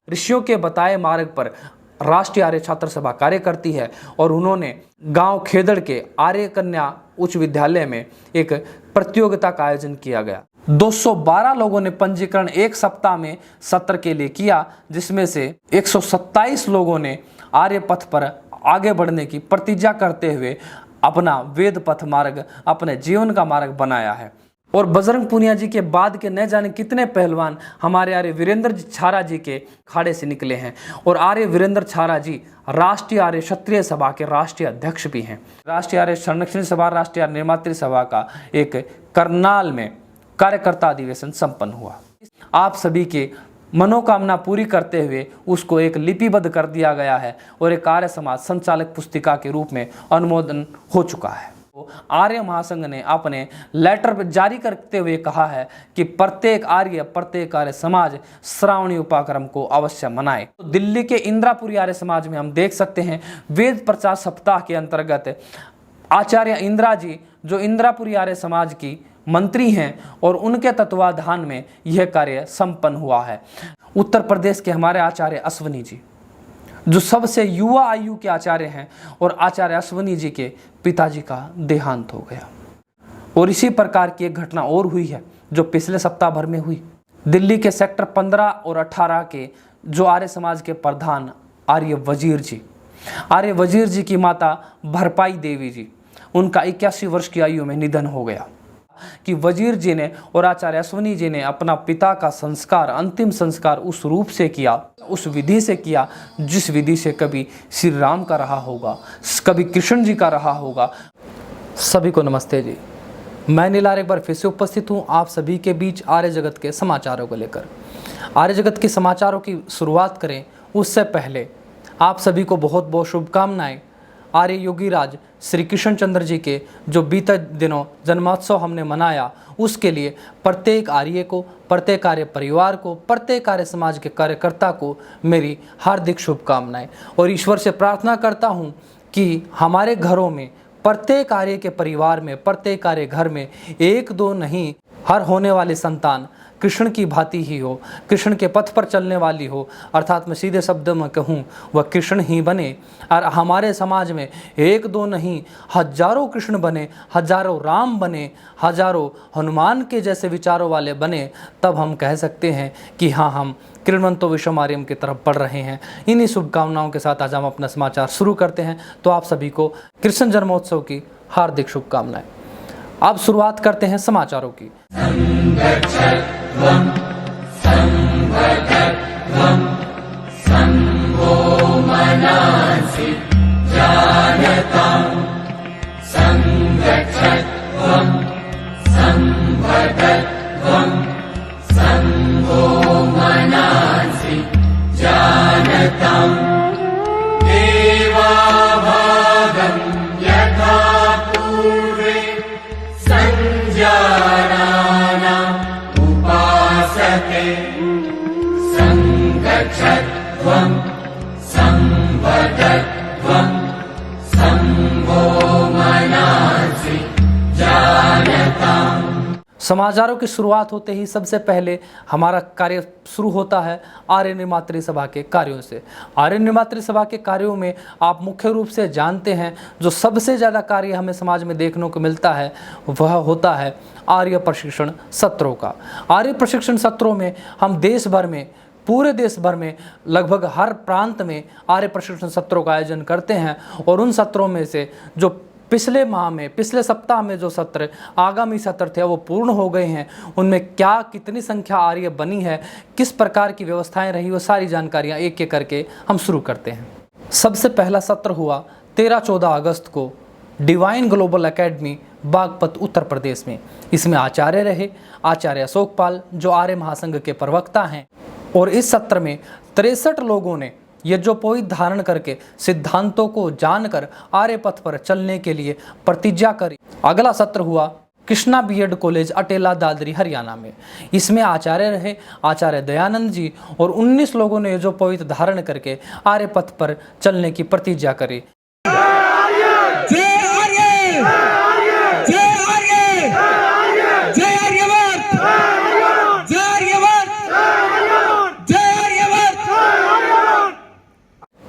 ऋषियों के बताए मार्ग पर राष्ट्रीय आर्य छात्र सभा कार्य करती है और उन्होंने गांव खेदड़ के आर्य कन्या उच्च विद्यालय में एक प्रतियोगिता का आयोजन किया गया। 212 लोगों ने पंजीकरण एक सप्ताह में सत्र के लिए किया, जिसमें से 127 लोगों ने आर्य पथ पर आगे बढ़ने की प्रतिज्ञा करते हुए अपना वेद पथ मार्ग अपने जीवन का मार्ग बनाया है। और बजरंग पूनिया जी के बाद के न जाने कितने पहलवान हमारे आर्य वीरेंद्र छारा जी के खाड़े से निकले हैं। और आर्य वीरेंद्र छारा जी राष्ट्रीय आर्य क्षत्रिय सभा के राष्ट्रीय अध्यक्ष भी हैं। राष्ट्रीय आर्य संरक्षण सभा, राष्ट्रीय आर्य निर्मात्री सभा का एक करनाल में कार्यकर्ता अधिवेशन संपन्न हुआ। आप सभी के मनोकामना पूरी करते हुए उसको एक लिपिबद्ध कर दिया गया है और एक आर्य समाज संचालक पुस्तिका के रूप में अनुमोदन हो चुका है। आर्य महासंघ ने अपने लेटर जारी करते हुए कहा है कि प्रत्येक आर्य समाज श्रावणी उपाक्रम को अवश्य मनाए। तो दिल्ली के इंदिरापुरी आर्य समाज में हम देख सकते हैं वेद प्रचार सप्ताह के अंतर्गत आचार्य इंदिरा जी जो इंदिरापुरी आर्य समाज की मंत्री हैं और उनके तत्वाधान में यह कार्य संपन्न हुआ है। उत्तर प्रदेश के हमारे आचार्य अश्वनी जी जो सबसे युवा आयु के आचार्य हैं और आचार्य अश्वनी जी के पिताजी का देहांत हो गया। और इसी प्रकार की एक घटना और हुई है जो पिछले सप्ताह भर में हुई। दिल्ली के सेक्टर 15 और 18 के जो आर्य समाज के प्रधान आर्य वजीर जी की माता भरपाई देवी जी, उनका 81 वर्ष की आयु में निधन हो गया। कि वजीर जी ने और आचार्य अश्वनी जी ने अपना पिता का संस्कार, अंतिम संस्कार उस रूप से किया, उस विधि से किया जिस विधि से कभी श्री राम का रहा होगा, कभी कृष्ण जी का रहा होगा। सभी को नमस्ते जी, मैं नीलार एक बार फिर से उपस्थित हूँ आप सभी के बीच आर्य जगत के समाचारों को लेकर। आर्य जगत के समाचारों की शुरुआत करें उससे पहले आप सभी को बहुत बहुत शुभकामनाएं। आर्य योगी राज श्री कृष्ण चंद्र जी के जो बीते दिनों जन्मोत्सव हमने मनाया, उसके लिए प्रत्येक आर्य को, प्रत्येक आर्य परिवार को, प्रत्येक आर्य समाज के कार्यकर्ता को मेरी हार्दिक शुभकामनाएं। और ईश्वर से प्रार्थना करता हूं कि हमारे घरों में, प्रत्येक आर्य के परिवार में, प्रत्येक आर्य घर में एक दो नहीं हर होने वाली संतान कृष्ण की भांति ही हो, कृष्ण के पथ पर चलने वाली हो, अर्थात मैं सीधे शब्द में कहूँ वह कृष्ण ही बने। और हमारे समाज में एक दो नहीं हजारों कृष्ण बने, हजारों राम बने, हजारों हनुमान के जैसे विचारों वाले बने, तब हम कह सकते हैं कि हाँ, हम कृण्वन्तो विश्वमार्यम की तरफ बढ़ रहे हैं। इन्हीं शुभकामनाओं के साथ आज हम अपना समाचार शुरू करते हैं। तो आप सभी को कृष्ण जन्मोत्सव की हार्दिक शुभकामनाएं। अब शुरुआत करते हैं समाचारों की। समाचारों की शुरुआत होते ही सबसे पहले हमारा कार्य शुरू होता है आर्य निर्मात्री सभा के कार्यों से। आर्य निर्मात्री सभा के कार्यों में आप मुख्य रूप से जानते हैं जो सबसे ज़्यादा कार्य हमें समाज में देखने को मिलता है वह होता है आर्य प्रशिक्षण सत्रों का। आर्य प्रशिक्षण सत्रों में हम देश भर में, पूरे देश भर में लगभग हर प्रांत में आर्य प्रशिक्षण सत्रों का आयोजन करते हैं। और उन सत्रों में से जो पिछले सप्ताह में जो सत्र, आगामी सत्र थे वो पूर्ण हो गए हैं। उनमें कितनी संख्या आर्य बनी है, किस प्रकार की व्यवस्थाएं रही, वो सारी जानकारियां एक एक करके हम शुरू करते हैं। सबसे पहला सत्र हुआ 13-14 अगस्त को divine global academy Baghpat Uttar Pradesh में। इसमें आचार्य रहे आचार्य अशोक पाल जो आर्य महासंघ के प्रवक्ता हैं। और इस सत्र में 63 लोगों ने यज्ञोपवीत धारण करके सिद्धांतों को जानकर आर्य पथ पर चलने के लिए प्रतिज्ञा करी। अगला सत्र हुआ कृष्णा बीएड कॉलेज अटेला दादरी हरियाणा में। इसमें आचार्य रहे आचार्य दयानंद जी और 19 लोगों ने यज्ञोपवीत धारण करके आर्य पथ पर चलने की प्रतिज्ञा करी।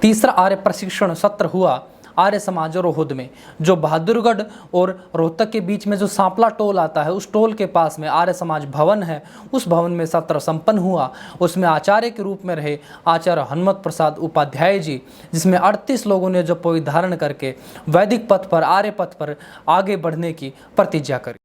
तीसरा आर्य प्रशिक्षण सत्र हुआ आर्य समाज रोहद में, जो बहादुरगढ़ और रोहतक के बीच में जो सांपला टोल आता है, उस टोल के पास में आर्य समाज भवन है। उस भवन में सत्र संपन्न हुआ। उसमें आचार्य के रूप में रहे आचार्य हनुमत प्रसाद उपाध्याय जी, जिसमें 38 लोगों ने जपोई धारण करके वैदिक पथ पर, आर्य पथ पर आगे बढ़ने की प्रतिज्ञा करी।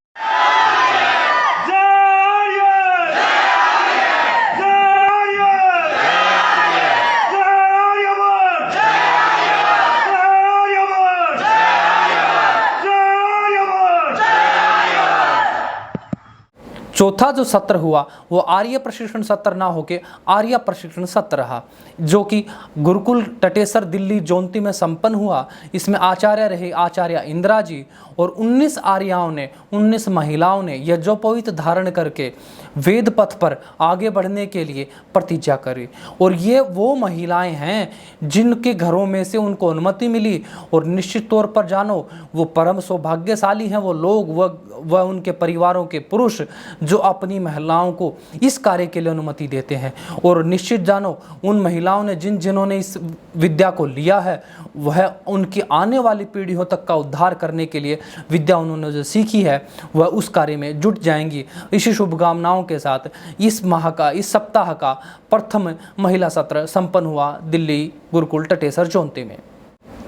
चौथा जो सत्र हुआ वो आर्य प्रशिक्षण सत्र ना होके आर्य प्रशिक्षण सत्र रहा, जो कि गुरुकुल टटेसर दिल्ली जोंती में संपन्न हुआ। इसमें आचार्य रहे आचार्य इंदिरा जी और 19 आर्याओं ने, 19 महिलाओं ने यज्ञोपवीत धारण करके वेद पथ पर आगे बढ़ने के लिए प्रतिज्ञा करी। और ये वो महिलाएं हैं जिनके घरों में से उनको अनुमति मिली, और निश्चित तौर पर जानो वो परम सौभाग्यशाली हैं वो लोग, वह उनके परिवारों के पुरुष जो अपनी महिलाओं को इस कार्य के लिए अनुमति देते हैं। और निश्चित जानो उन महिलाओं ने जिन्होंने इस विद्या को लिया है, वह उनकी आने वाली पीढ़ियों तक का उद्धार करने के लिए विद्या उन्होंने जो सीखी है वह उस कार्य में जुट जाएंगी। इसी शुभकामनाओं के साथ इस सप्ताह का प्रथम महिला सत्र संपन्न हुआ दिल्ली गुरुकुल टटेसर जोंती में।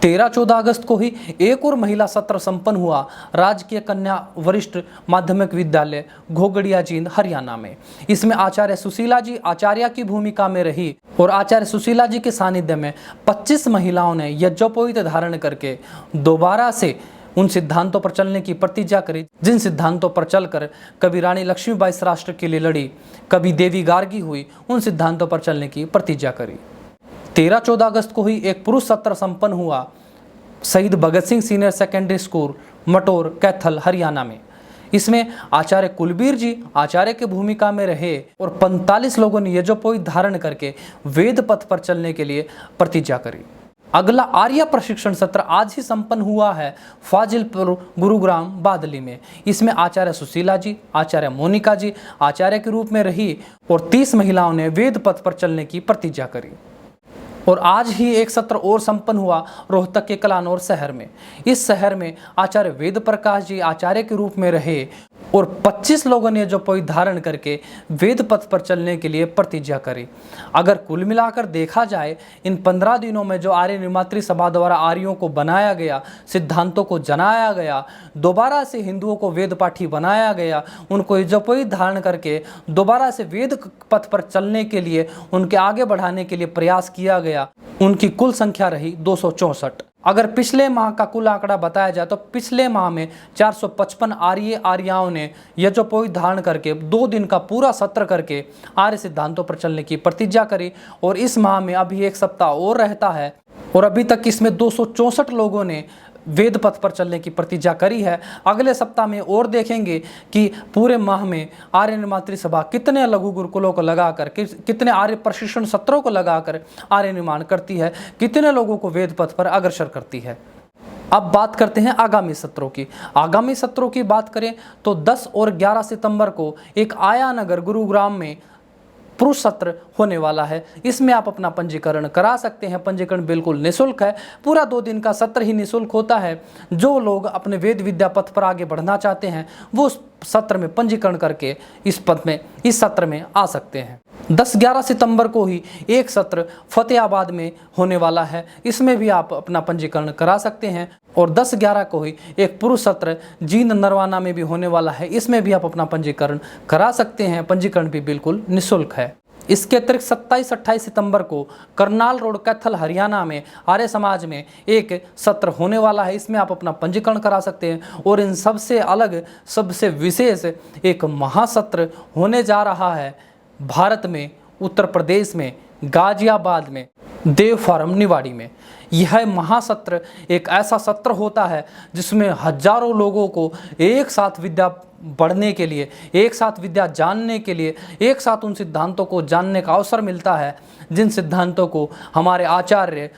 13-14 अगस्त को ही एक और महिला सत्र संपन्न हुआ राजकीय कन्या वरिष्ठ माध्यमिक विद्यालय घोगड़िया जींद हरियाणा में। इसमें आचार्य सुशीला जी आचार्य की भूमिका में रही, और आचार्य सुशीला जी के सानिध्य में 25 महिलाओं ने यज्ञोपवीत धारण करके दोबारा से उन सिद्धांतों पर चलने की प्रतिज्ञा करी जिन सिद्धांतों पर चलकर कभी रानी लक्ष्मीबाई इस राष्ट्र के लिए लड़ी, कभी देवी गार्गी हुई, उन सिद्धांतों पर चलने की प्रतिज्ञा करी। 13-14 अगस्त को ही एक पुरुष सत्र संपन्न हुआ शहीद Bhagat Singh senior secondary school Mataur Kaithal Haryana में। इसमें आचार्य कुलबीर जी आचार्य की भूमिका में रहे और 45 लोगों ने यज्ञोपवीत धारण करके वेद पथ पर चलने के लिए प्रतिज्ञा करी। अगला आर्य प्रशिक्षण सत्र आज ही संपन्न हुआ है फाजिलपुर गुरुग्राम बादली में। इसमें आचार्य सुशीला जी आचार्य मोनिका जी आचार्य के रूप में रही और 30 महिलाओं ने वेद पथ पर चलने की प्रतिज्ञा करी। और आज ही एक सत्र और संपन्न हुआ रोहतक के कलानौर शहर में। इस शहर में आचार्य वेद प्रकाश जी आचार्य के रूप में रहे और 25 लोगों ने जो पवित्र धारण करके वेद पथ पर चलने के लिए प्रतिज्ञा करी। अगर कुल मिलाकर देखा जाए इन 15 दिनों में जो आर्य निर्मात्री सभा द्वारा आर्यों को बनाया गया, सिद्धांतों को जनाया गया, दोबारा से हिंदुओं को वेद पाठी बनाया गया, उनको यज्ञोपवीत धारण करके दोबारा से वेद पथ पर चलने के लिए उनके आगे बढ़ाने के लिए प्रयास किया गया, उनकी कुल संख्या रही 264। अगर पिछले माह का कुल आंकड़ा बताया जाए तो पिछले माह में 455 आर्याओं ने यज्ञोपवीत धारण करके 2 दिन का पूरा सत्र करके आर्य सिद्धांतों पर चलने की प्रतिज्ञा करी। और इस माह में अभी एक सप्ताह और रहता है और अभी तक इसमें 264 लोगों ने वेद पथ पर चलने की प्रतिज्ञा करी है। अगले सप्ताह में और देखेंगे कि पूरे माह में आर्य निर्मात्री सभा कितने लघु गुरुकुलों को लगाकर, कितने आर्य प्रशिक्षण सत्रों को लगाकर आर्य निर्माण करती है, कितने लोगों को वेद पथ पर अग्रसर करती है। अब बात करते हैं आगामी सत्रों की। आगामी सत्रों की बात करें तो 10 और 11 सितंबर को एक आयानगर गुरुग्राम में पुरुष सत्र होने वाला है। इसमें आप अपना पंजीकरण करा सकते हैं। पंजीकरण बिल्कुल निःशुल्क है। पूरा 2 दिन का सत्र ही निःशुल्क होता है। जो लोग अपने वेद विद्या पथ पर आगे बढ़ना चाहते हैं वो उस सत्र में पंजीकरण करके इस सत्र में आ सकते हैं। 10-11 सितंबर को ही एक सत्र फतेहाबाद में होने वाला है। इसमें भी आप अपना पंजीकरण करा सकते हैं। और 10-11 को ही एक पुरुष सत्र जींद नरवाना में भी होने वाला है। इसमें भी आप अपना पंजीकरण करा सकते हैं। पंजीकरण भी बिल्कुल निःशुल्क है। इसके अतिरिक्त 27-28 सितंबर को करनाल रोड कैथल हरियाणा में आर्य समाज में एक सत्र होने वाला है। इसमें आप अपना पंजीकरण करा सकते हैं। और इन सबसे अलग, सबसे विशेष एक महासत्र होने जा रहा है भारत में, उत्तर प्रदेश में, गाजियाबाद में, देव फार्म निवाड़ी में। यह महासत्र एक ऐसा सत्र होता है जिसमें हजारों लोगों को एक साथ विद्या बढ़ने के लिए, एक साथ विद्या जानने के लिए, एक साथ उन सिद्धांतों को जानने का अवसर मिलता है जिन सिद्धांतों को हमारे आचार्य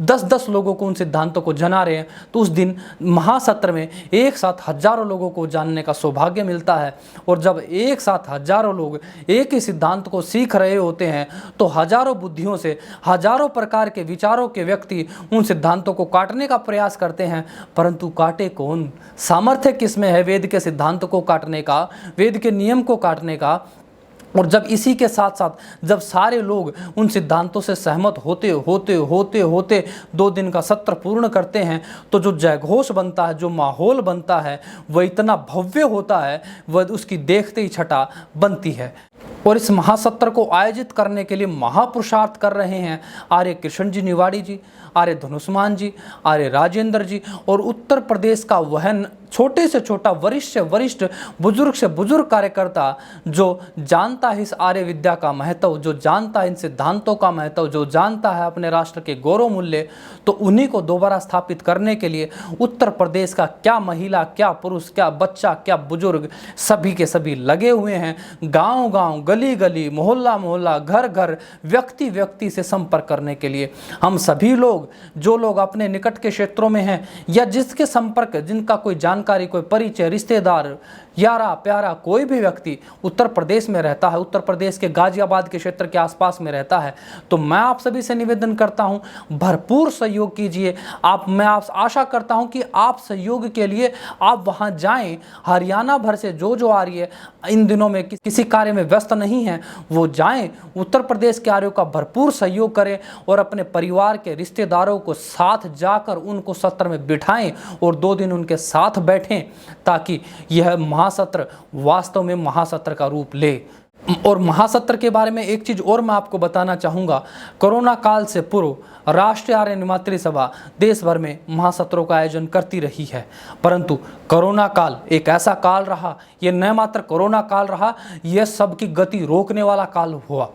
10-10 लोगों को उन सिद्धांतों को जना रहे हैं, तो उस दिन महासत्र में एक साथ हजारों लोगों को जानने का सौभाग्य मिलता है। और जब एक साथ हजारों लोग एक ही सिद्धांत को सीख रहे होते हैं तो हजारों बुद्धियों से, हजारों प्रकार के विचारों के व्यक्ति उन सिद्धांतों को काटने का प्रयास करते हैं, परंतु काटे कौन? सामर्थ्य किसमें है वेद के सिद्धांत को काटने का, वेद के नियम को काटने का? और जब इसी के साथ साथ जब सारे लोग उन सिद्धांतों से सहमत होते होते होते होते 2 दिन का सत्र पूर्ण करते हैं, तो जो जयघोष बनता है, जो माहौल बनता है, वह इतना भव्य होता है, वह उसकी देखते ही छटा बनती है। और इस महासत्र को आयोजित करने के लिए महापुरुषार्थ कर रहे हैं आर्य कृष्ण जी निवाड़ी जी, आर्य धनुष्मान जी, आर्य राजेंद्र जी, और उत्तर प्रदेश का वह छोटे से छोटा, वरिष्ठ से वरिष्ठ, बुजुर्ग से बुजुर्ग कार्यकर्ता जो जानता है इस आर्य विद्या का महत्व, जो जानता है इन सिद्धांतों का महत्व, जो जानता है अपने राष्ट्र के गौरव मूल्य, तो उन्हीं को दोबारा स्थापित करने के लिए उत्तर प्रदेश का क्या महिला, क्या पुरुष, क्या बच्चा, क्या बुजुर्ग, सभी के सभी लगे हुए हैं। गांव गांव, गली गली, मोहल्ला मोहल्ला, घर घर, व्यक्ति व्यक्ति से संपर्क करने के लिए हम सभी लोग, जो लोग अपने निकट के क्षेत्रों में हैं या जिसके संपर्क, जिनका कोई जानकारी, कोई परिचय, रिश्तेदार, यारा प्यारा कोई भी व्यक्ति उत्तर प्रदेश में रहता है, उत्तर प्रदेश के गाजियाबाद के क्षेत्र के आसपास में रहता है, तो मैं आप सभी से निवेदन करता हूं, भरपूर सहयोग कीजिए। मैं आप आशा करता हूं कि आप सहयोग के लिए आप वहां जाएं। हरियाणा भर से जो आर्य इन दिनों में किसी कार्य में व्यस्त नहीं है, वो जाएं, उत्तर प्रदेश के आर्यों का भरपूर सहयोग करें और अपने परिवार के रिश्तेदारों को साथ जाकर उनको सत्र में बिठाएं और 2 दिन उनके साथ बैठें, ताकि यह महासत्र वास्तव में महासत्र का रूप ले। और महासत्र के बारे में एक चीज और मैं आपको बताना चाहूँगा, कोरोना काल से पूर्व राष्ट्रीय आर्य निमात्री सभा देश भर में महासत्रों का आयोजन करती रही है, परंतु कोरोना काल एक ऐसा काल रहा, ये न मात्र कोरोना काल रहा, यह सबकी गति रोकने वाला काल हुआ।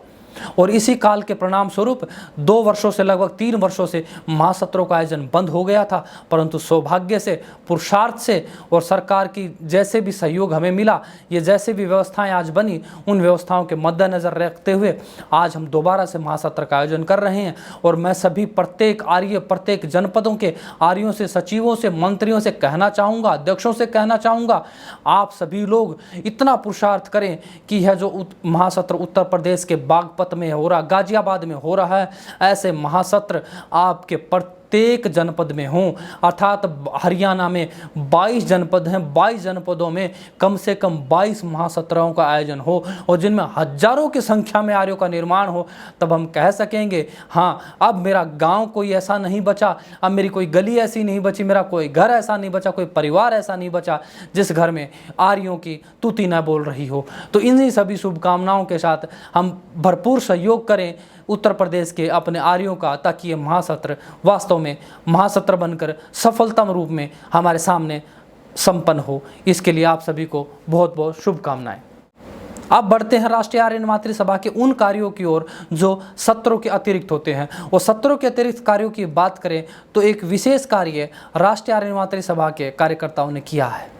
और इसी काल के परिणाम स्वरूप 2 वर्षों से लगभग 3 वर्षों से महासत्रों का आयोजन बंद हो गया था, परंतु सौभाग्य से, पुरुषार्थ से और सरकार की जैसे भी सहयोग हमें मिला, ये जैसे भी व्यवस्थाएं आज बनी, उन व्यवस्थाओं के मद्देनजर रखते हुए आज हम दोबारा से महासत्र का आयोजन कर रहे हैं। और मैं सभी प्रत्येक आर्य, प्रत्येक जनपदों के आर्यों से, सचिवों से, मंत्रियों से कहना चाहूँगा, अध्यक्षों से कहना चाहूँगा, आप सभी लोग इतना पुरुषार्थ करें कि यह जो महासत्र उत्तर प्रदेश के बागपत में हो रहा, गाजियाबाद में हो रहा है, ऐसे महासत्र आपके प्रत्येक जनपद में हों। अर्थात हरियाणा में 22 जनपद हैं, 22 जनपदों में कम से कम 22 महासत्रों का आयोजन हो और जिनमें हजारों की संख्या में आर्यों का निर्माण हो। तब हम कह सकेंगे, हाँ, अब मेरा गांव कोई ऐसा नहीं बचा, अब मेरी कोई गली ऐसी नहीं बची, मेरा कोई घर ऐसा नहीं बचा, कोई परिवार ऐसा नहीं बचा जिस घर में आर्यों की तूती न बोल रही हो। तो इन्हीं सभी शुभकामनाओं के साथ हम भरपूर सहयोग करें उत्तर प्रदेश के अपने आर्यों का, ताकि ये महासत्र वास्तव में महासत्र बनकर सफलतम रूप में हमारे सामने संपन्न हो। इसके लिए आप सभी को बहुत बहुत शुभकामनाएं। अब बढ़ते हैं राष्ट्रीय आर्य निमात्री सभा के उन कार्यों की ओर जो सत्रों के अतिरिक्त होते हैं। और सत्रों के अतिरिक्त कार्यों की बात करें तो एक विशेष कार्य राष्ट्रीय आर्य निमात्री सभा के कार्यकर्ताओं ने किया है,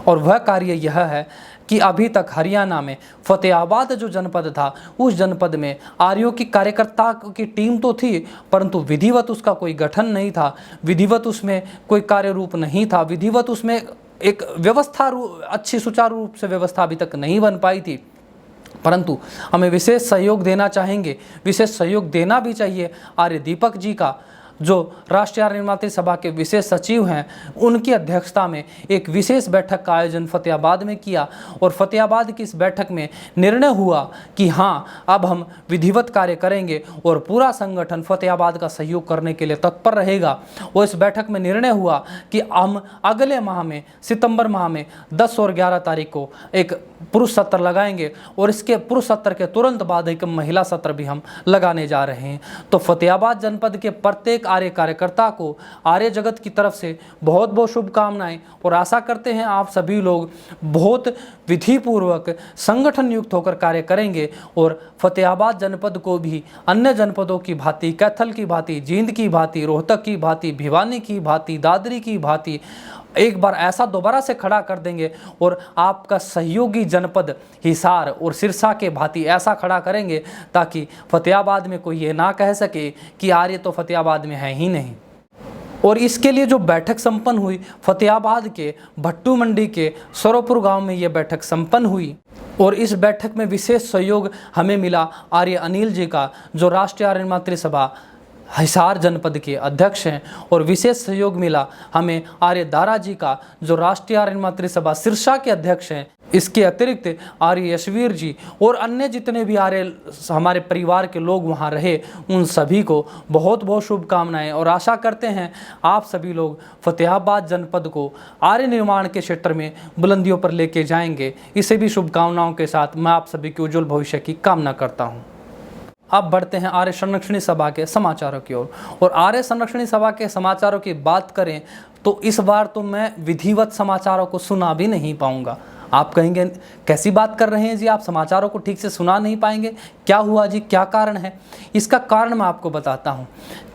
और वह कार्य यह है कि अभी तक हरियाणा में फतेहाबाद जो जनपद था, उस जनपद में आर्यों की कार्यकर्ता की टीम तो थी, परंतु विधिवत उसका कोई गठन नहीं था, विधिवत उसमें कोई कार्य रूप नहीं था, विधिवत उसमें एक व्यवस्था अच्छी सुचारू रूप से व्यवस्था अभी तक नहीं बन पाई थी। परंतु हमें विशेष सहयोग देना चाहेंगे, विशेष सहयोग देना भी चाहिए आर्य दीपक जी का, जो राष्ट्रीय आर्य निमात्री सभा के विशेष सचिव हैं। उनकी अध्यक्षता में एक विशेष बैठक का आयोजन फतेहाबाद में किया और फतेहाबाद की इस बैठक में निर्णय हुआ कि हाँ, अब हम विधिवत कार्य करेंगे और पूरा संगठन फतेहाबाद का सहयोग करने के लिए तत्पर रहेगा। और इस बैठक में निर्णय हुआ कि हम अगले माह में, सितंबर माह में 10 और 11 तारीख को एक पुरुष सत्र लगाएंगे और इसके पुरुष सत्र के तुरंत बाद एक महिला सत्र भी हम लगाने जा रहे हैं। तो फतेहाबाद जनपद के प्रत्येक आर्य कार्यकर्ता को आर्य जगत की तरफ से बहुत बहुत शुभकामनाएं, और आशा करते हैं आप सभी लोग बहुत विधिपूर्वक संगठन युक्त होकर कार्य करेंगे और फतेहाबाद जनपद को भी अन्य जनपदों की भांति, कैथल की भांति, जींद की भांति, रोहतक की भांति, भिवानी की भांति, दादरी की भांति एक बार ऐसा दोबारा से खड़ा कर देंगे और आपका सहयोगी जनपद हिसार और सिरसा के भांति ऐसा खड़ा करेंगे ताकि फतेहाबाद में कोई ये ना कह सके कि आर्य तो फतेहाबाद में है ही नहीं। और इसके लिए जो बैठक संपन्न हुई, फतेहाबाद के भट्टू मंडी के सरोपुर गांव में ये बैठक संपन्न हुई और इस बैठक में विशेष सहयोग हमें मिला आर्य अनिल जी का, जो राष्ट्रीय आर्य मातृ सभा हिसार जनपद के अध्यक्ष हैं, और विशेष सहयोग मिला हमें आर्य दारा जी का, जो राष्ट्रीय आर्य मातृ सभा सिरसा के अध्यक्ष हैं। इसके अतिरिक्त आर्य यशवीर जी और अन्य जितने भी आर्य हमारे परिवार के लोग वहाँ रहे, उन सभी को बहुत बहुत शुभकामनाएं, और आशा करते हैं आप सभी लोग फतेहाबाद जनपद को आर्य निर्माण के क्षेत्र में बुलंदियों पर लेके जाएंगे। इसे भी शुभकामनाओं के साथ मैं आप सभी के उज्जवल भविष्य की कामना करता हूँ। अब बढ़ते हैं आर्य संरक्षणी सभा के समाचारों की ओर। और आर्य संरक्षणी सभा के समाचारों की बात करें तो इस बार तो मैं विधिवत समाचारों को सुना भी नहीं पाऊंगा। आप कहेंगे कैसी बात कर रहे हैं जी, आप समाचारों को ठीक से सुना नहीं पाएंगे, क्या हुआ जी, क्या कारण है? इसका कारण मैं आपको बताता हूँ।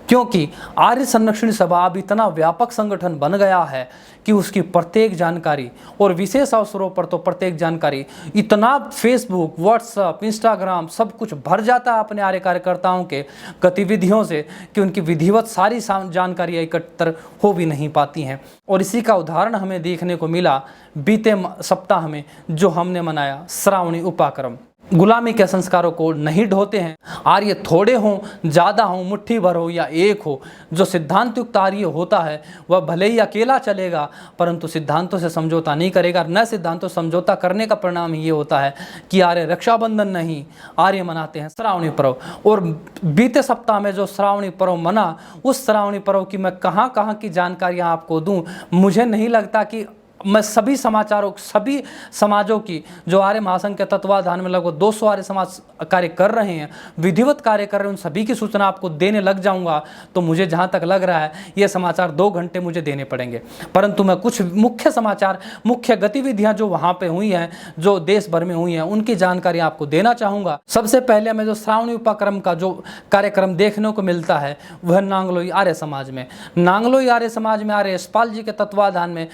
क्योंकि आर्य संरक्षण सभा अब इतना व्यापक संगठन बन गया है कि उसकी प्रत्येक जानकारी, और विशेष अवसरों पर तो प्रत्येक जानकारी इतना फेसबुक, व्हाट्सएप, इंस्टाग्राम सब कुछ भर जाता है अपने आर्य कार्यकर्ताओं के गतिविधियों से कि उनकी विधिवत सारी जानकारियाँ एकत्र हो भी नहीं पाती हैं। और इसी का उदाहरण हमें देखने को मिला बीते सप्ताह में, जो हमने मनाया श्रावणी उपाक्रम। गुलामी के संस्कारों को नहीं ढोते हैं। आर्य थोड़े हों, ज़्यादा हों, मुट्ठी भर हो या एक हो, जो सिद्धांत युक्त आर्य होता है वह भले ही अकेला चलेगा परंतु सिद्धांतों से समझौता नहीं करेगा। न सिद्धांतों से समझौता करने का परिणाम ये होता है कि आर्य रक्षाबंधन नहीं, आर्य मनाते हैं श्रावणी पर्व। और बीते सप्ताह में जो श्रावणी पर्व मना, उस श्रावणी पर्व की मैं कहाँ कहाँ की जानकारियाँ आपको दूँ। मुझे नहीं लगता कि मैं सभी समाचारों, सभी समाजों की, जो आर्य महासंघ के तत्वाधान में लगभग 200 आर्य समाज कार्य कर रहे हैं, विधिवत कार्य कर रहे हैं, उन सभी की सूचना आपको देने लग जाऊंगा तो मुझे जहां तक लग रहा है ये समाचार 2 घंटे मुझे देने पड़ेंगे। परंतु मैं कुछ मुख्य समाचार, मुख्य गतिविधियां जो वहां पे हुई हैं, जो देश भर में हुई हैं, उनकी जानकारी आपको देना चाहूँगा। सबसे पहले हमें जो श्रावणी उपक्रम का जो कार्यक्रम देखने को मिलता है वह नांगलोई आर्य समाज में। नांगलोई आर्य समाज में आर्य यशपाल जी के तत्वाधान में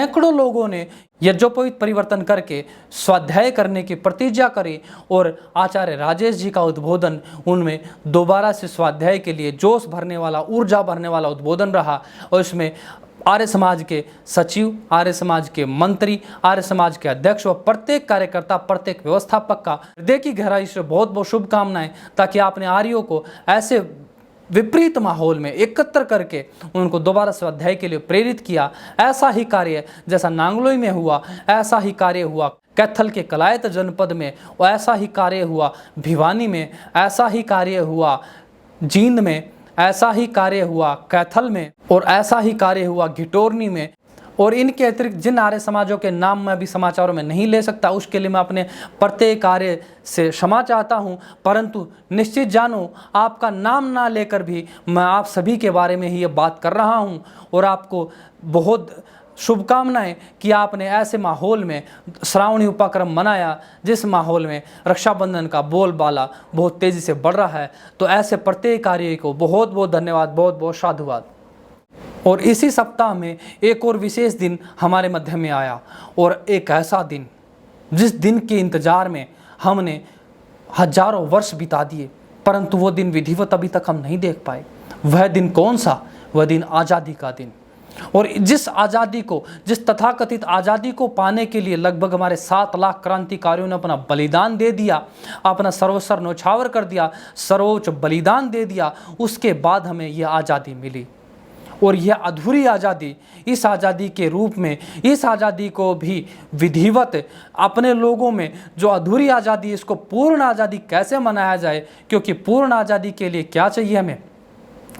सैकड़ों लोगों ने यज्ञोपवीत परिवर्तन करके स्वाध्याय करने की प्रतिज्ञा करी और आचार्य राजेश जी का उद्बोधन उनमें दोबारा से स्वाध्याय के लिए जोश भरने वाला, ऊर्जा भरने वाला उद्बोधन रहा। और इसमें आर्य समाज के सचिव, आर्य समाज के मंत्री, आर्य समाज के अध्यक्ष व प्रत्येक कार्यकर्ता, प्रत्येक व्यवस्थापक का हृदय की गहराई से बहुत बहुत शुभकामनाएं, ताकि आपने आर्यों को ऐसे विपरीत माहौल में एकत्र करके उनको दोबारा स्वाध्याय के लिए प्रेरित किया। ऐसा ही कार्य जैसा नांगलोई में हुआ, ऐसा ही कार्य हुआ कैथल के कलायत जनपद में, और ऐसा ही कार्य हुआ भिवानी में, ऐसा ही कार्य हुआ जींद में, ऐसा ही कार्य हुआ कैथल में, और ऐसा ही कार्य हुआ घिटोरनी में। और इनके अतिरिक्त जिन आर्य समाजों के नाम मैं अभी समाचारों में नहीं ले सकता, उसके लिए मैं अपने प्रत्येक आर्य से क्षमा चाहता हूं। परंतु निश्चित जानो, आपका नाम ना लेकर भी मैं आप सभी के बारे में ही ये बात कर रहा हूं, और आपको बहुत शुभकामनाएं कि आपने ऐसे माहौल में श्रावणी उपक्रम मनाया जिस माहौल में रक्षाबंधन का बोलबाला बहुत तेज़ी से बढ़ रहा है। तो ऐसे प्रत्येक आर्य को बहुत बहुत धन्यवाद, बहुत बहुत साधुवाद। और इसी सप्ताह में एक और विशेष दिन हमारे मध्य में आया, और एक ऐसा दिन जिस दिन के इंतजार में हमने हजारों वर्ष बिता दिए, परंतु वो दिन विधिवत अभी तक हम नहीं देख पाए। वह दिन कौन सा? वह दिन आज़ादी का दिन। और जिस आज़ादी को, जिस तथाकथित आज़ादी को पाने के लिए लगभग हमारे 7 लाख क्रांतिकारियों ने अपना बलिदान दे दिया, अपना सर्वस्व न्यौछावर कर दिया, सर्वोच्च बलिदान दे दिया, उसके बाद हमें यह आज़ादी मिली। और यह अधूरी आज़ादी, इस आज़ादी के रूप में, इस आज़ादी को भी विधिवत अपने लोगों में जो अधूरी आज़ादी, इसको पूर्ण आज़ादी कैसे मनाया जाए, क्योंकि पूर्ण आज़ादी के लिए क्या चाहिए हमें?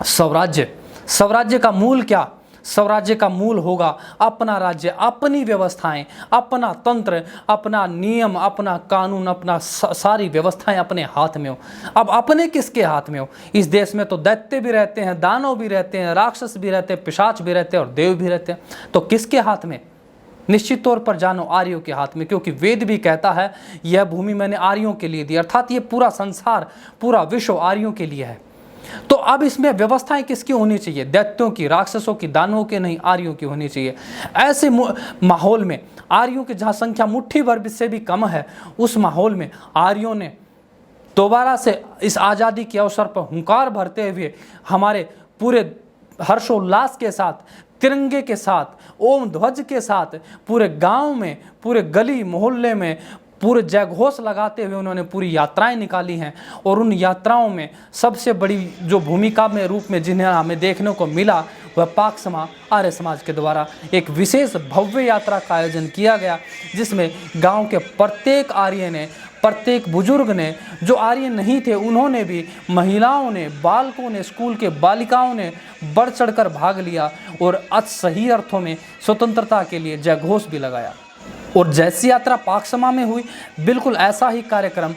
स्वराज्य। स्वराज्य का मूल क्या? स्वराज्य का मूल होगा अपना राज्य, अपनी व्यवस्थाएं, अपना तंत्र, अपना नियम, अपना कानून, अपना सारी व्यवस्थाएं अपने हाथ में हो। अब अपने किसके हाथ में हो? इस देश में तो दैत्य भी रहते हैं, दानव भी रहते हैं, राक्षस भी रहते हैं, पिशाच भी रहते हैं और देव भी रहते हैं। तो किसके हाथ में? निश्चित तौर पर जानो आर्यों के हाथ में, क्योंकि वेद भी कहता है यह भूमि मैंने आर्यों के लिए दी, अर्थात ये पूरा संसार, पूरा विश्व आर्यों के लिए है। तो अब इसमें व्यवस्थाएं किसकी होनी चाहिए? दैत्यों की, राक्षसों की, दानवों की नहीं, आर्यों की होनी चाहिए। ऐसे माहौल में आर्यों की जहां संख्या मुट्ठी भर से भी कम है, उस माहौल में आर्यों ने दोबारा से इस आज़ादी के अवसर पर हुंकार भरते हुए हमारे पूरे हर्षोल्लास के साथ, तिरंगे के साथ, ओम ध्वज के साथ पूरे गांव में, पूरे गली मोहल्ले में पूरे जयघोष लगाते हुए उन्होंने पूरी यात्राएं निकाली हैं। और उन यात्राओं में सबसे बड़ी जो भूमिका में रूप में जिन्हें हमें देखने को मिला, वह पाक समा आर्य समाज के द्वारा एक विशेष भव्य यात्रा का आयोजन किया गया, जिसमें गांव के प्रत्येक आर्य ने, प्रत्येक बुजुर्ग ने, जो आर्य नहीं थे उन्होंने भी, महिलाओं ने, बालकों ने, स्कूल के बालिकाओं ने बढ़ चढ़कर भाग लिया और सही अर्थों में स्वतंत्रता के लिए जयघोष भी लगाया। और जैसी यात्रा पाक समा में हुई, बिल्कुल ऐसा ही कार्यक्रम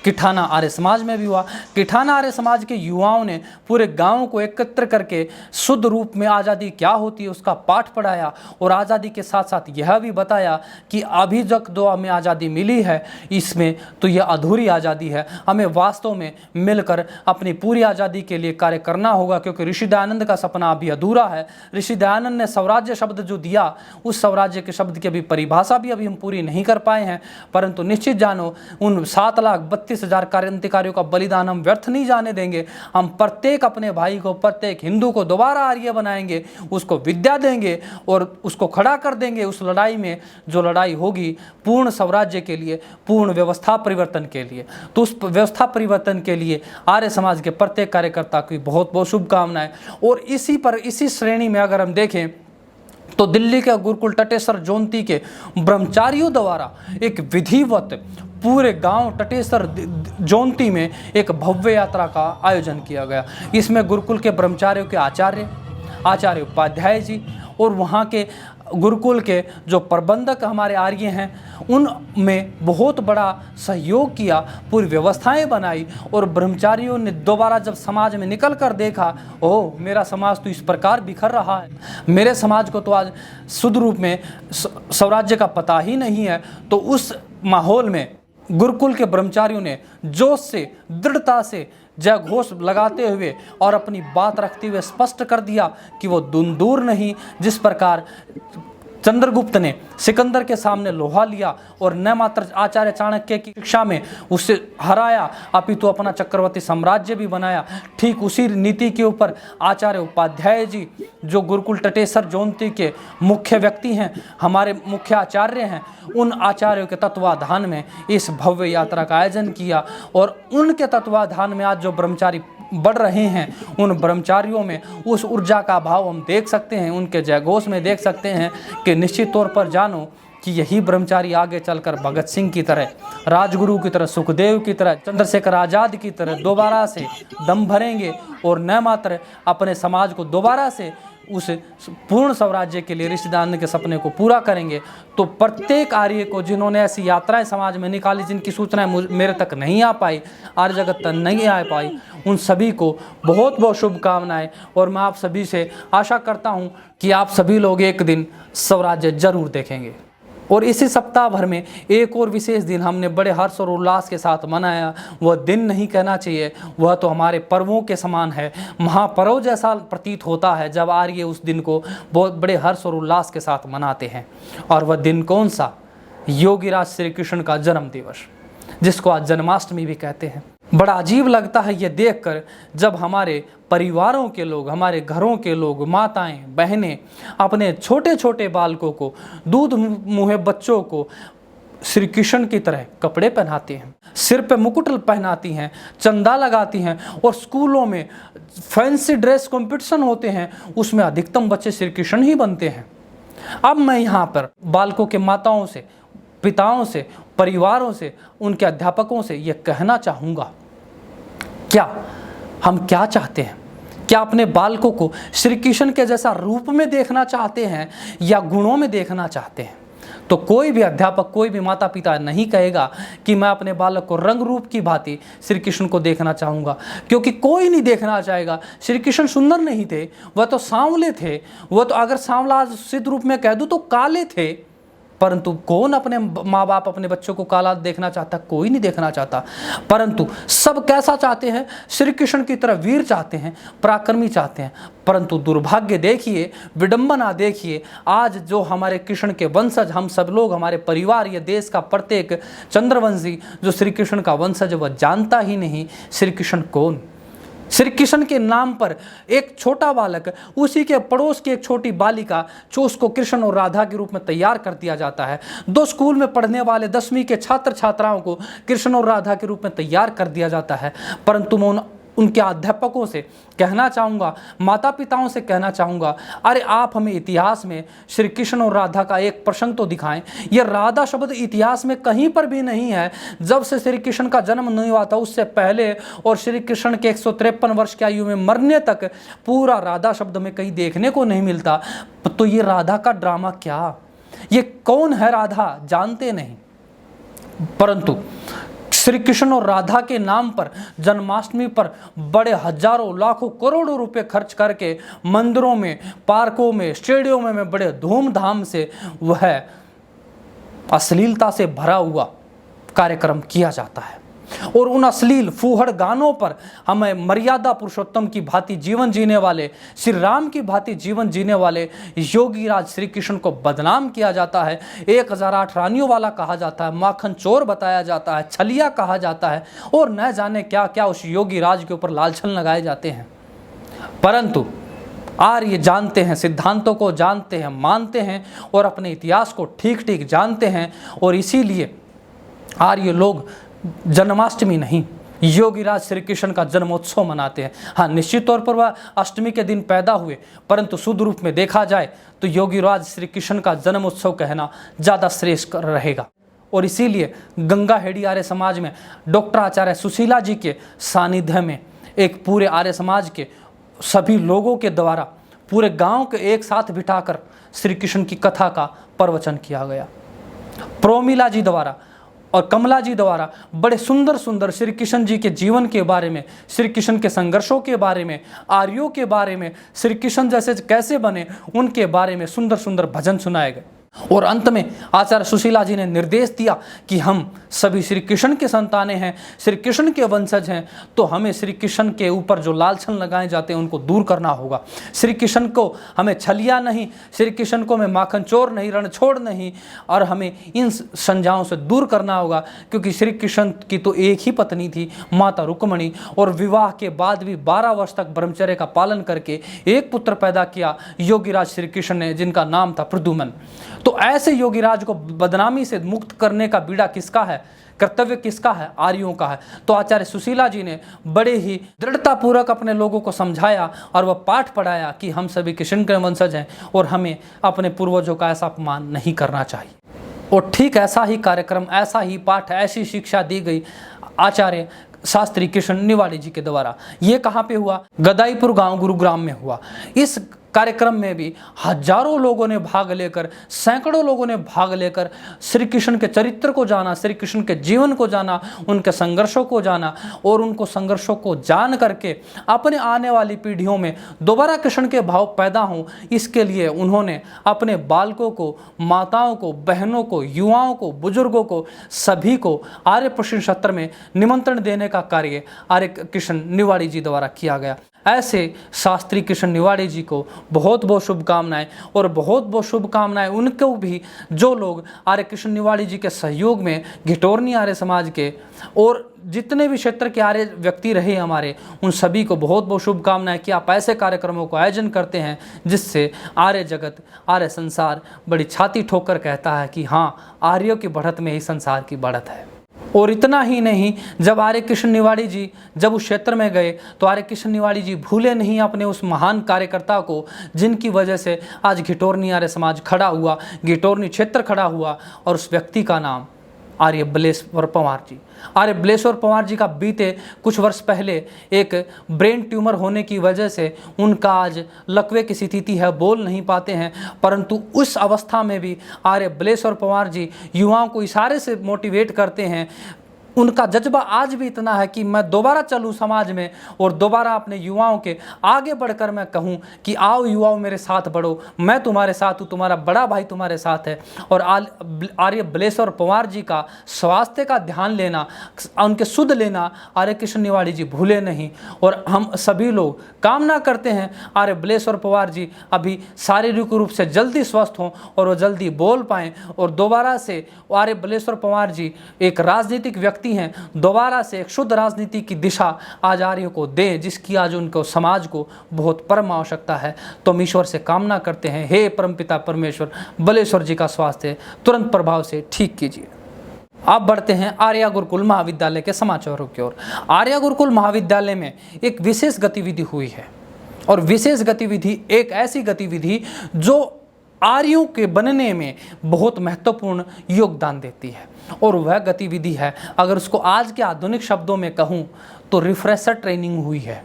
किठाना आर्य समाज में भी हुआ। किठाना आर्य समाज के युवाओं ने पूरे गांव को एकत्र करके शुद्ध रूप में आज़ादी क्या होती है उसका पाठ पढ़ाया, और आज़ादी के साथ साथ यह भी बताया कि अभी तक जो हमें आज़ादी मिली है इसमें तो यह अधूरी आज़ादी है, हमें वास्तव में मिलकर अपनी पूरी आज़ादी के लिए कार्य करना होगा, क्योंकि ऋषि दयानंद का सपना अभी अधूरा है। ऋषि दयानंद ने स्वराज्य शब्द जो दिया, उस स्वराज्य के शब्द की अभी परिभाषा भी अभी हम पूरी नहीं कर पाए हैं, परंतु निश्चित जानो उन 7,32,000 क्रांतिकारियों का बलिदान हम व्यर्थ नहीं जाने देंगे। हम प्रत्येक अपने भाई को, प्रत्येक हिंदू को दोबारा आर्य बनाएंगे, उसको विद्या देंगे और उसको खड़ा कर देंगे उस लड़ाई में, जो लड़ाई होगी पूर्ण स्वराज्य के लिए, पूर्ण व्यवस्था परिवर्तन के लिए। तो उस व्यवस्था परिवर्तन के लिए आर्य समाज के प्रत्येक कार्यकर्ता की बहुत बहुत शुभकामनाएं। और इसी श्रेणी में अगर हम देखें तो दिल्ली के गुरुकुल टटेश्वर जोंती के ब्रह्मचारियों द्वारा एक विधिवत पूरे गांव टटेश्वर जोंती में एक भव्य यात्रा का आयोजन किया गया। इसमें गुरुकुल के ब्रह्मचारियों के आचार्य उपाध्याय जी और वहाँ के गुरुकुल के जो प्रबंधक हमारे आर्य हैं, उनमें बहुत बड़ा सहयोग किया, पूरी व्यवस्थाएं बनाई। और ब्रह्मचारियों ने दोबारा जब समाज में निकल कर देखा, ओह मेरा समाज तो इस प्रकार बिखर रहा है, मेरे समाज को तो आज शुद्ध रूप में स्वराज्य का पता ही नहीं है, तो उस माहौल में गुरुकुल के ब्रह्मचारियों ने जोश से, दृढ़ता से जयघोष लगाते हुए और अपनी बात रखते हुए स्पष्ट कर दिया कि वो दूर नहीं, जिस प्रकार चंद्रगुप्त ने सिकंदर के सामने लोहा लिया और न मात्र आचार्य चाणक्य की शिक्षा में उससे हराया, अपितु अपना चक्रवर्ती साम्राज्य भी बनाया, ठीक उसी नीति के ऊपर आचार्य उपाध्याय जी, जो गुरुकुल टटेश्वर जोंती के मुख्य व्यक्ति हैं, हमारे मुख्य आचार्य हैं, उन आचार्यों के तत्वाधान में इस भव्य यात्रा का आयोजन किया। और उनके तत्वाधान में आज जो ब्रह्मचारी बढ़ रहे हैं, उन ब्रह्मचारियों में उस ऊर्जा का भाव हम देख सकते हैं, उनके जयघोष में देख सकते हैं कि निश्चित तौर पर जानो कि यही ब्रह्मचारी आगे चलकर भगत सिंह की तरह, राजगुरु की तरह, सुखदेव की तरह, चंद्रशेखर आज़ाद की तरह दोबारा से दम भरेंगे और न मात्र अपने समाज को दोबारा से उस पूर्ण स्वराज्य के लिए ऋषि दयानंद के सपने को पूरा करेंगे। तो प्रत्येक आर्य को जिन्होंने ऐसी यात्राएं समाज में निकाली, जिनकी सूचनाएं मेरे तक नहीं आ पाई, आर्य जगत तक नहीं आ पाई, उन सभी को बहुत बहुत शुभकामनाएं। और मैं आप सभी से आशा करता हूं कि आप सभी लोग एक दिन स्वराज्य जरूर देखेंगे। और इसी सप्ताह भर में एक और विशेष दिन हमने बड़े हर्ष और उल्लास के साथ मनाया। वह दिन नहीं कहना चाहिए, वह तो हमारे पर्वों के समान है, महापर्व जैसा प्रतीत होता है जब आर्य उस दिन को बहुत बड़े हर्ष और उल्लास के साथ मनाते हैं। और वह दिन कौन सा? योगीराज श्री कृष्ण का जन्म दिवस, जिसको आज जन्माष्टमी भी कहते हैं। बड़ा अजीब लगता है ये देखकर जब हमारे परिवारों के लोग, हमारे घरों के लोग, माताएं, बहनें अपने छोटे छोटे बालकों को, दूध मुहे बच्चों को श्री कृष्ण की तरह कपड़े पहनाती हैं, सिर पे मुकुट पहनाती हैं, चंदा लगाती हैं और स्कूलों में फैंसी ड्रेस कंपटीशन होते हैं, उसमें अधिकतम बच्चे श्री कृष्ण ही बनते हैं। अब मैं यहाँ पर बालकों के माताओं से, पिताओं से, परिवारों से, उनके अध्यापकों से ये कहना चाहूँगा, क्या हम क्या चाहते हैं? क्या अपने बालकों को श्री कृष्ण के जैसा रूप में देखना चाहते हैं या गुणों में देखना चाहते हैं? तो कोई भी अध्यापक, कोई भी माता पिता नहीं कहेगा कि मैं अपने बालक को रंग रूप की भांति श्री कृष्ण को देखना चाहूँगा, क्योंकि कोई नहीं देखना चाहेगा। श्री कृष्ण सुंदर नहीं थे, वह तो सांवले थे, वह तो अगर सांवला सिद्ध रूप में कह दूँ तो काले थे, परंतु कौन अपने माँ बाप अपने बच्चों को काला देखना चाहता? कोई नहीं देखना चाहता। परंतु सब कैसा चाहते हैं? श्री कृष्ण की तरह वीर चाहते हैं, पराक्रमी चाहते हैं। परंतु दुर्भाग्य देखिए, विडंबना देखिए, आज जो हमारे कृष्ण के वंशज, हम सब लोग, हमारे परिवार, ये देश का प्रत्येक चंद्रवंशी जो श्री कृष्ण का वंशज, वह जानता ही नहीं श्री कृष्ण कौन। श्री कृष्ण के नाम पर एक छोटा बालक, उसी के पड़ोस की एक छोटी बालिका, जो उसको कृष्ण और राधा के रूप में तैयार कर दिया जाता है। 2 स्कूल में पढ़ने वाले 10वीं के छात्र छात्राओं को कृष्ण और राधा के रूप में तैयार कर दिया जाता है। परंतु मैं उनके अध्यापकों से कहना चाहूँगा, माता पिताओं से कहना चाहूँगा, अरे आप हमें इतिहास में श्री कृष्ण और राधा का एक प्रसंग तो दिखाएं। यह राधा शब्द इतिहास में कहीं पर भी नहीं है। जब से श्री कृष्ण का जन्म नहीं हुआ था उससे पहले और श्री कृष्ण के 153 वर्ष की आयु में मरने तक पूरा राधा शब्द में कहीं देखने को नहीं मिलता। तो ये राधा का ड्रामा क्या? ये कौन है राधा? जानते नहीं। परंतु श्री कृष्ण और राधा के नाम पर जन्माष्टमी पर बड़े हजारों लाखों करोड़ों रुपए खर्च करके मंदिरों में, पार्कों में, स्टेडियमों में बड़े धूमधाम से वह अश्लीलता से भरा हुआ कार्यक्रम किया जाता है। और उन अश्लील फूहड़ गानों पर हमें मर्यादा पुरुषोत्तम की भांति जीवन जीने वाले, श्री राम की भांति जीवन जीने वाले योगी राज श्री कृष्ण को बदनाम किया जाता है। 1008 रानियों वाला कहा जाता है, माखन चोर बताया जाता है, छलिया कहा जाता है और न जाने क्या क्या उस योगी राज के ऊपर लालछन लगाए जाते हैं। परंतु आर्य जानते हैं, सिद्धांतों को जानते हैं, मानते हैं और अपने इतिहास को ठीक ठीक जानते हैं। और इसीलिए आर्य लोग जन्माष्टमी नहीं, योगीराज श्री कृष्ण का जन्मोत्सव मनाते हैं। हाँ, निश्चित तौर पर वह अष्टमी के दिन पैदा हुए, परंतु शुद्ध रूप में देखा जाए तो योगीराज श्री कृष्ण का जन्मोत्सव कहना ज़्यादा श्रेष्ठ रहेगा। और इसीलिए गंगा हेड़ी आर्य समाज में डॉक्टर आचार्य सुशीला जी के सानिध्य में एक पूरे आर्य समाज के सभी लोगों के द्वारा पूरे गांव के एक साथ बिठाकर श्री कृष्ण की कथा का प्रवचन किया गया। प्रोमिला जी द्वारा और कमला जी द्वारा बड़े सुंदर सुंदर श्री कृष्ण जी के जीवन के बारे में, श्री कृष्ण के संघर्षों के बारे में, आर्यों के बारे में, श्री कृष्ण जैसे कैसे बने उनके बारे में सुंदर सुंदर भजन सुनाए गए। और अंत में आचार्य सुशीला जी ने निर्देश दिया कि हम सभी श्री कृष्ण के संतानें हैं, श्री कृष्ण के वंशज हैं, तो हमें श्री कृष्ण के ऊपर जो लालछन लगाए जाते हैं उनको दूर करना होगा। श्री कृष्ण को हमें छलिया नहीं, श्री कृष्ण को हमें माखन चोर नहीं, रणछोड़ नहीं, और हमें इन संज्ञाओं से दूर करना होगा। क्योंकि श्री कृष्ण की तो एक ही पत्नी थी, माता रुक्मणी, और विवाह के बाद भी 12 वर्ष तक ब्रह्मचर्य का पालन करके एक पुत्र पैदा किया योगीराज श्री कृष्ण ने, जिनका नाम था प्रद्युम्न। तो ऐसे योगीराज को बदनामी से मुक्त करने का बीड़ा किसका है? कर्तव्य किसका है? आर्यों का है। तो आचार्य सुशीला जी ने बड़े ही दृढ़तापूर्वक अपने लोगों को समझाया और वह पाठ पढ़ाया कि हम सभी कृष्ण के वंशज हैं और हमें अपने पूर्वजों का ऐसा अपमान नहीं करना चाहिए। और ठीक ऐसा ही कार्यक्रम, ऐसा ही पाठ, ऐसी शिक्षा दी गई आचार्य शास्त्री कृष्ण निवाड़ी जी के द्वारा। ये कहाँ पे हुआ? गदाईपुर गांव गुरुग्राम में हुआ। इस कार्यक्रम में भी हजारों लोगों ने भाग लेकर, सैकड़ों लोगों ने भाग लेकर श्री कृष्ण के चरित्र को जाना, श्री कृष्ण के जीवन को जाना, उनके संघर्षों को जाना, और उनको संघर्षों को जान करके अपने आने वाली पीढ़ियों में दोबारा कृष्ण के भाव पैदा हों, इसके लिए उन्होंने अपने बालकों को, माताओं को, बहनों को, युवाओं को, बुजुर्गों को, सभी को आर्य प्रशिक्षण सत्र में निमंत्रण देने का कार्य आर्य कृष्ण निवाड़ी जी द्वारा किया गया। ऐसे शास्त्री कृष्ण निवाड़ी जी को बहुत बहुत शुभकामनाएं, और बहुत बहुत शुभकामनाएं उनको भी जो लोग आर्य कृष्ण निवाड़ी जी के सहयोग में घिटोरनी आर्य समाज के और जितने भी क्षेत्र के आर्य व्यक्ति रहे हमारे, उन सभी को बहुत बहुत शुभकामनाएं कि आप ऐसे कार्यक्रमों को आयोजन करते हैं जिससे आर्य जगत, आर्य संसार बड़ी छाती ठोकर कहता है कि हाँ, आर्यों की बढ़त में ही संसार की बढ़त है। और इतना ही नहीं, जब आर्य कृष्ण निवाड़ी जी जब उस क्षेत्र में गए तो आर्य कृष्ण निवाड़ी जी भूले नहीं अपने उस महान कार्यकर्ता को, जिनकी वजह से आज घिटोरनी आर्य समाज खड़ा हुआ, घिटोरनी क्षेत्र खड़ा हुआ, और उस व्यक्ति का नाम आर्य बलेश्वर पंवार जी। आर्य बलेश्वर पंवार जी का बीते कुछ वर्ष पहले एक ब्रेन ट्यूमर होने की वजह से उनका आज लकवे की स्थिति है, बोल नहीं पाते हैं। परंतु उस अवस्था में भी आर्य बलेश्वर पंवार जी युवाओं को इशारे से मोटिवेट करते हैं उनका जज्बा आज भी इतना है कि मैं दोबारा चलूं समाज में और दोबारा अपने युवाओं के आगे बढ़कर मैं कहूं कि आओ युवाओं मेरे साथ बढ़ो, मैं तुम्हारे साथ हूं, तुम्हारा बड़ा भाई तुम्हारे साथ है। और आर्य बलेश्वर पंवार जी का स्वास्थ्य का ध्यान लेना, उनके सुध लेना आर्य कृष्ण निवाड़ी जी भूले नहीं। और हम सभी लोग कामना करते हैं आर्य बलेश्वर पंवार जी अभी शारीरिक रूप से जल्दी स्वस्थ हों और वो जल्दी बोल पाएँ और दोबारा से आर्य बलेश्वर पंवार जी एक राजनीतिक व्यक्ति हैं, दोबारा से एक शुद्ध राजनीति की दिशा आज आर्यों को दें, जिसकी आज उनको समाज को बहुत परम आवश्यकता है। तो हम ईश्वर से कामना करते हैं, हे परमपिता परमेश्वर, बलेश्वर जी का स्वास्थ्य तुरंत प्रभाव से ठीक कीजिए। अब बढ़ते हैं आर्या गुरुकुल महाविद्यालय के समाचारों की ओर। आर्या गुरुकुल महाविद्यालय में एक विशेष गतिविधि हुई है और विशेष गतिविधि एक ऐसी गतिविधि जो आर्यों के बनने में बहुत महत्वपूर्ण योगदान देती है और वह गतिविधि है, अगर उसको आज के आधुनिक शब्दों में कहूँ तो रिफ्रेशर ट्रेनिंग हुई है।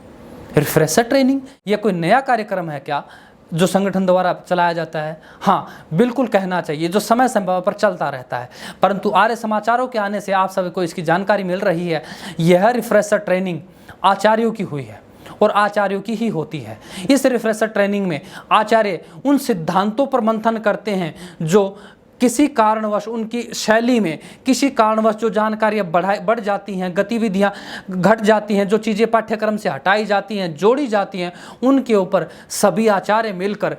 रिफ्रेशर ट्रेनिंग यह कोई नया कार्यक्रम है क्या जो संगठन द्वारा चलाया जाता है? हाँ, बिल्कुल कहना चाहिए, जो समय समय पर चलता रहता है, परंतु आर्य समाचारों के आने से आप सभी को इसकी जानकारी मिल रही है। यह रिफ्रेशर ट्रेनिंग आचार्यों की हुई है और आचार्यों की ही होती है। इस रिफ्रेशर ट्रेनिंग में आचार्य उन सिद्धांतों पर मंथन करते हैं जो किसी कारणवश उनकी शैली में किसी कारणवश जो जानकारियाँ बढ़ जाती हैं, गतिविधियाँ घट जाती हैं, जो चीज़ें पाठ्यक्रम से हटाई जाती हैं, जोड़ी जाती हैं, उनके ऊपर सभी आचार्य मिलकर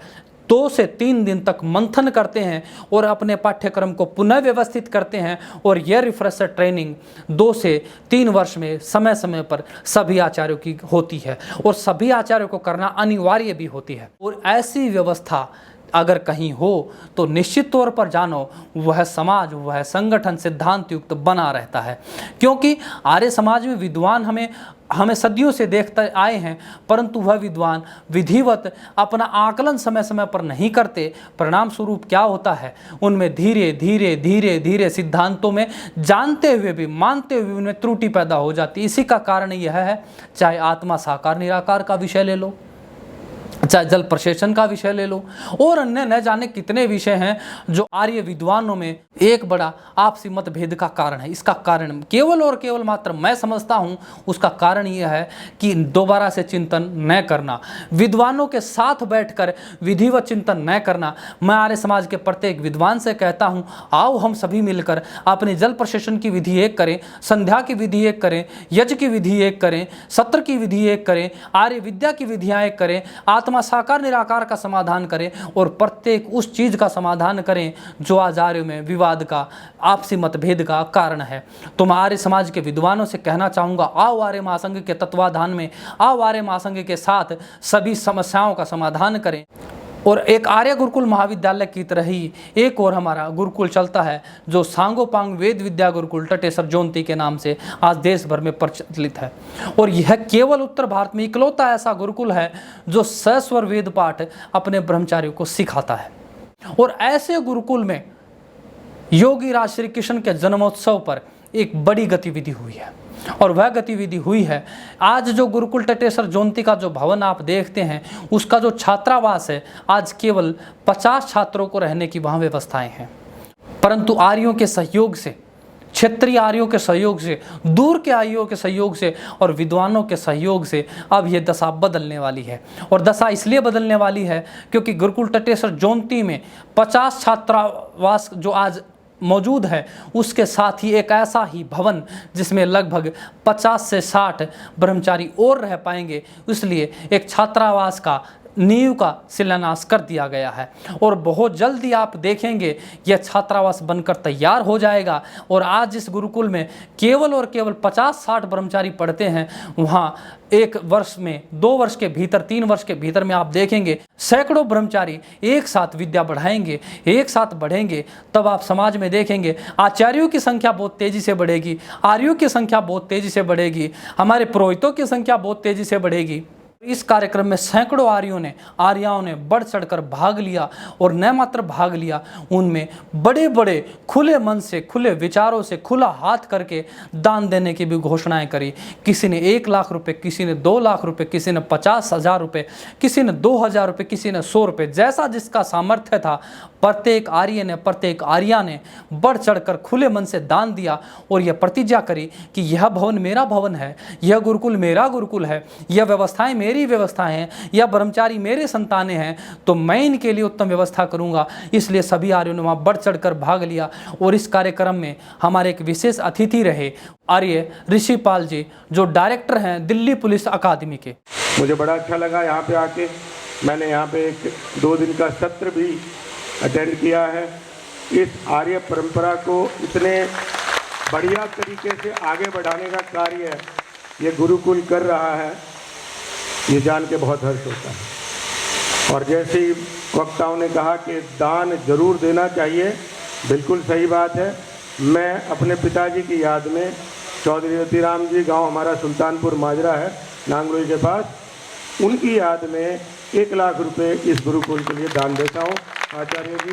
2 से 3 दिन तक मंथन करते हैं और अपने पाठ्यक्रम को पुनः व्यवस्थित करते हैं। और यह रिफ्रेशर ट्रेनिंग 2 से 3 वर्ष में समय समय पर सभी आचार्यों की होती है और सभी आचार्यों को करना अनिवार्य भी होती है। और ऐसी व्यवस्था अगर कहीं हो तो निश्चित तौर पर जानो वह समाज, वह संगठन सिद्धांत युक्त बना रहता है, क्योंकि आर्य समाज में विद्वान हमें सदियों से देखते आए हैं, परंतु वह विद्वान विधिवत अपना आकलन समय समय पर नहीं करते। परिणाम स्वरूप क्या होता है, उनमें धीरे धीरे धीरे धीरे सिद्धांतों में जानते हुए भी मानते हुए उनमें त्रुटि पैदा हो जाती है। इसी का कारण यह है, चाहे आत्मा साकार निराकार का विषय ले लो, चाहे जल प्रशेषण का विषय ले लो और अन्य न जाने कितने विषय हैं जो आर्य विद्वानों में एक बड़ा आपसी मतभेद का कारण है। इसका कारण केवल और केवल मात्र मैं समझता हूँ, उसका कारण यह है कि दोबारा से चिंतन न करना, विद्वानों के साथ बैठकर विधिवत चिंतन न करना। मैं आर्य समाज के प्रत्येक विद्वान से कहता हूँ, आओ हम सभी मिलकर अपनी जल प्रशेषण की विधि एक करें, संध्या की विधि एक करें, यज्ञ की विधि एक करें, सत्र की विधि एक करें, आर्य विद्या की विधियाँ एक करें, आत्मा साकार निराकार का समाधान करें और प्रत्येक उस चीज का समाधान करें जो आज आर्यों में विवाद का, आपसी मतभेद का कारण है। तो मैं आर्य समाज के विद्वानों से कहना चाहूँगा, आओ आर्य महासंघ के तत्वाधान में, आओ आर्य महासंघ के साथ सभी समस्याओं का समाधान करें। और एक आर्य गुरुकुल महाविद्यालय की तरह ही एक और हमारा गुरुकुल चलता है जो सांगोपांग वेद विद्या गुरुकुल टटेसर जोंती के नाम से आज देश भर में प्रचलित है। और यह केवल उत्तर भारत में इकलौता ऐसा गुरुकुल है जो सस्वर वेद पाठ अपने ब्रह्मचारियों को सिखाता है। और ऐसे गुरुकुल में योगी राज श्री कृष्ण के जन्मोत्सव पर एक बड़ी गतिविधि हुई है और वह गतिविधि हुई है, आज जो गुरुकुल टटेसर जोंती का जो भवन आप देखते हैं उसका जो छात्रावास है, आज केवल 50 छात्रों को रहने की वहाँ व्यवस्थाएं हैं। परंतु आर्यों के सहयोग से, क्षेत्रीय आर्यों के सहयोग से, दूर के आर्यों के सहयोग से और विद्वानों के सहयोग से अब ये दशा बदलने वाली है। और दशा इसलिए बदलने वाली है क्योंकि गुरुकुल टटेसर जोंती में 50 छात्रावास जो आज मौजूद है, उसके साथ ही एक ऐसा ही भवन जिसमें लगभग 50 से 60 ब्रह्मचारी और रह पाएंगे, इसलिए एक छात्रावास का नींव का शिलान्यास कर दिया गया है। और बहुत जल्दी आप देखेंगे यह छात्रावास बनकर तैयार हो जाएगा। और आज जिस गुरुकुल में केवल और केवल 50-60 ब्रह्मचारी पढ़ते हैं, वहाँ 1 वर्ष में, 2 वर्ष के भीतर, 3 वर्ष के भीतर में आप देखेंगे सैकड़ों ब्रह्मचारी एक साथ विद्या बढ़ाएंगे, एक साथ बढ़ेंगे। तब आप समाज में देखेंगे आचार्यों की संख्या बहुत तेजी से बढ़ेगी, आर्यों की संख्या बहुत तेजी से बढ़ेगी, हमारे पुरोहितों की संख्या बहुत तेजी से बढ़ेगी। इस कार्यक्रम में सैकड़ों आर्याओं ने बढ़ चढ़कर भाग लिया और न मात्र भाग लिया, उनमें बड़े बड़े खुले मन से, खुले विचारों से, खुला हाथ करके दान देने की भी घोषणाएं करी। किसी ने 1 लाख रुपए, किसी ने 2 लाख रुपए, किसी ने 50,000 रुपए, किसी ने 2,000 रुपए, किसी ने 100 रुपए, जैसा जिसका सामर्थ्य था प्रत्येक आर्या ने बढ़ चढ़कर खुले मन से दान दिया और यह प्रतिज्ञा करी कि यह भवन मेरा भवन है, यह गुरुकुल मेरा गुरुकुल है, यह व्यवस्थाएं मेरी व्यवस्थाएं हैं, यह ब्रह्मचारी मेरे संतानें हैं, तो मैं इनके लिए उत्तम व्यवस्था करूंगा। इसलिए सभी आर्यों ने वहां बढ़ चढ़कर भाग लिया और इस कार्यक्रम में हमारे एक विशेष अतिथि रहे आर्य ऋषिपाल जी, जो डायरेक्टर हैं दिल्ली पुलिस अकादमी के। मुझे बड़ा अच्छा लगा यहाँ पे आके। मैंने यहाँ पे एक 2 दिन का सत्र भी अटेंड किया है। इस आर्य परंपरा को इतने बढ़िया तरीके से आगे बढ़ाने का कार्य ये गुरुकुल कर रहा है, ये जान के बहुत हर्ष होता है। और जैसे ही वक्ताओं ने कहा कि दान जरूर देना चाहिए, बिल्कुल सही बात है। मैं अपने पिताजी की याद में चौधरी ज्योतिराम जी, गांव हमारा सुल्तानपुर माजरा है, नांगलोई के पास, उनकी याद में 1 लाख रुपए इस गुरुकुल के लिए दान देता हूँ। आचार्य जी,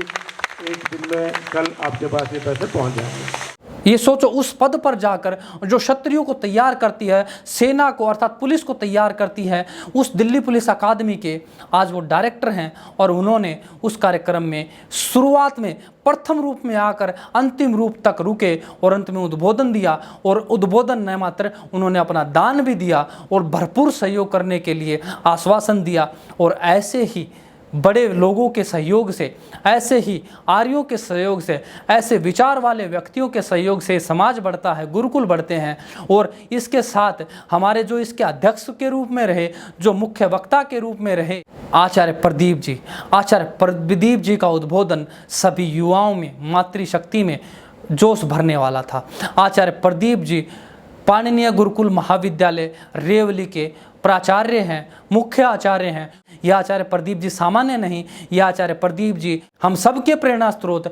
एक दिन में कल आपके पास ये पैसे पहुँच जाएंगे। ये सोचो, उस पद पर जाकर जो क्षत्रियों को तैयार करती है, सेना को अर्थात पुलिस को तैयार करती है, उस दिल्ली पुलिस अकादमी के आज वो डायरेक्टर हैं और उन्होंने उस कार्यक्रम में शुरुआत में प्रथम रूप में आकर अंतिम रूप तक रुके और अंत में उद्बोधन दिया। और उद्बोधन न मात्र, उन्होंने अपना दान भी दिया और भरपूर सहयोग करने के लिए आश्वासन दिया। और ऐसे ही बड़े लोगों के सहयोग से, ऐसे ही आर्यों के सहयोग से, ऐसे विचार वाले व्यक्तियों के सहयोग से समाज बढ़ता है, गुरुकुल बढ़ते हैं। और इसके साथ हमारे जो इसके अध्यक्ष के रूप में रहे, जो मुख्य वक्ता के रूप में रहे आचार्य प्रदीप जी का उद्बोधन सभी युवाओं में, मातृशक्ति में जोश भरने वाला था। आचार्य प्रदीप जी पाणिनीय गुरुकुल महाविद्यालय रेवली के प्राचार्य हैं, मुख्य आचार्य हैं। यह आचार्य प्रदीप जी सामान्य नहीं, यह आचार्य प्रदीप जी हम सबके प्रेरणा स्रोत